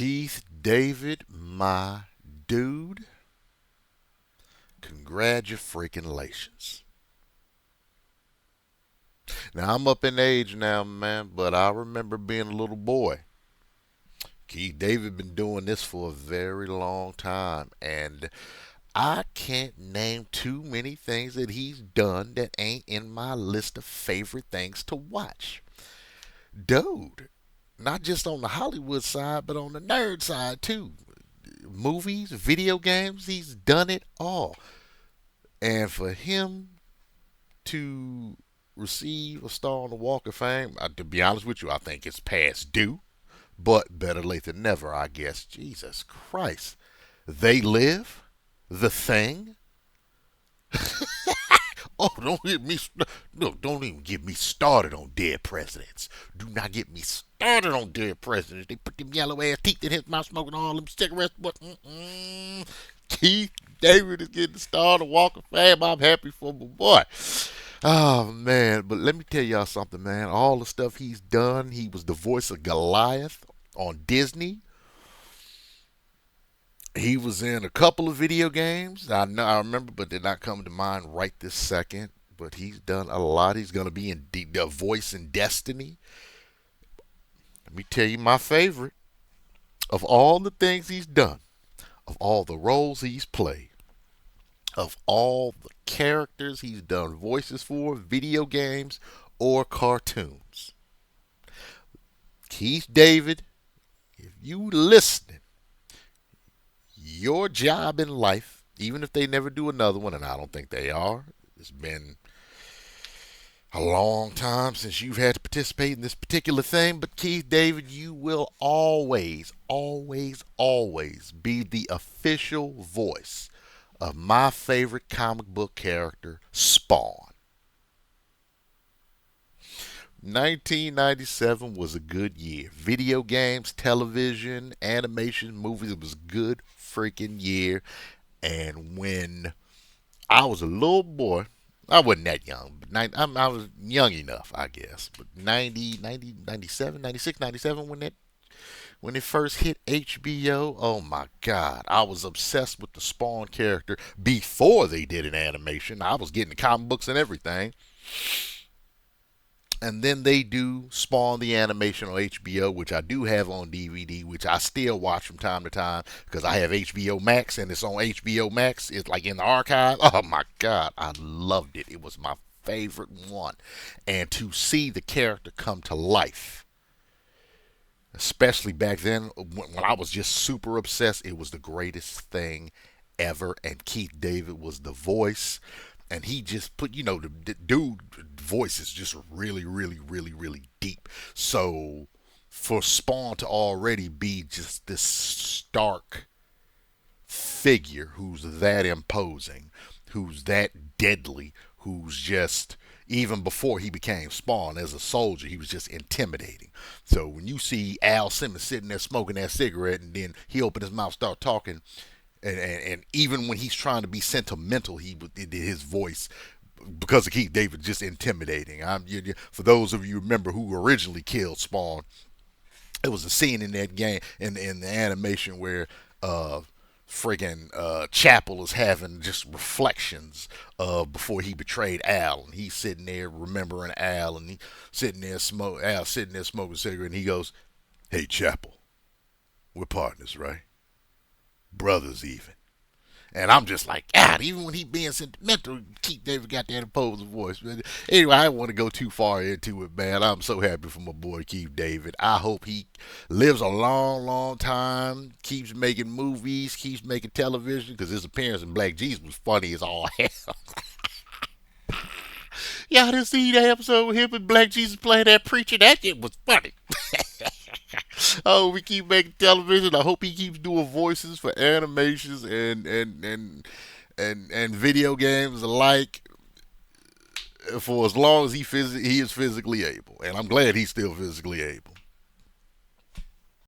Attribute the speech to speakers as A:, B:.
A: Keith David, my dude, congratulations. Now, I'm up in age now, man, but I remember being a little boy. Keith David been doing this for a very long time, and I can't name too many things that he's done that ain't in my list of favorite things to watch. Dude, not just on the Hollywood side, but on the nerd side too. Movies, video games, he's done it all. And for him to receive a star on the Walk of Fame, to be honest with you, I think it's past due. But better late than never, I guess. Jesus Christ. They Live, The Thing. Oh, don't get me. Look, don't even get me started on dead presidents. Do not get me started on dead presidents. They put them yellow ass teeth in his mouth, smoking all them cigarettes. But Keith David is getting started. Walk of Fame. I'm happy for my boy. Oh man, but let me tell y'all something, man. All the stuff he's done. He was the voice of Goliath on Disney. He was in a couple of video games. I know I remember, but they're not coming to mind right this second. But he's done a lot. He's gonna be in the voice in Destiny. Let me tell you my favorite of all the things he's done, of all the roles he's played, of all the characters he's done voices for, video games or cartoons. Keith David, if you listening, your job in life, even if they never do another one, and I don't think they are, it's been a long time since you've had to participate in this particular thing, but Keith David, you will always, always, always be the official voice of my favorite comic book character, Spawn. 1997 was a good year. Video games, television, animation, movies. It was a good freaking year. And when I was a little boy, I wasn't that young, but I was young enough, I guess. But 97, 96, 97, when it first hit HBO, oh my God, I was obsessed with the Spawn character before they did an animation. I was getting the comic books and everything. And then they do Spawn the animation on HBO, which I do have on DVD, which I still watch from time to time because I have HBO Max and it's on HBO Max. It's like in the archive. Oh my God, I loved it. It was my favorite one. And to see the character come to life, especially back then when I was just super obsessed, it was the greatest thing ever. And Keith David was the voice. And he just put, the dude voice is just really, really, really, really deep. So for Spawn to already be just this stark figure who's that imposing, who's that deadly, who's just, even before he became Spawn as a soldier, he was just intimidating. So when you see Al Simmons sitting there smoking that cigarette and then he opened his mouth, start talking, and even when he's trying to be sentimental, his voice, because of Keith David, just intimidating. For those of you who remember who originally killed Spawn, it was a scene in that game in the animation where Chapel is having just reflections of before he betrayed Al, and he's sitting there remembering Al, and Al sitting there smoking a cigarette, and he goes, "Hey Chapel, we're partners, right? Brothers even." And I'm just like, God, even when he being sentimental, Keith David got that imposing voice. But anyway, I don't want to go too far into it, man. I'm so happy for my boy Keith David. I hope he lives a long, long time, keeps making movies, keeps making television, because his appearance in Black Jesus was funny as all hell. Y'all didn't see that episode with him and Black Jesus playing that preacher? That shit was funny. Oh, we keep making television. I hope he keeps doing voices for animations and video games alike for as long as he is physically able. And I'm glad he's still physically able.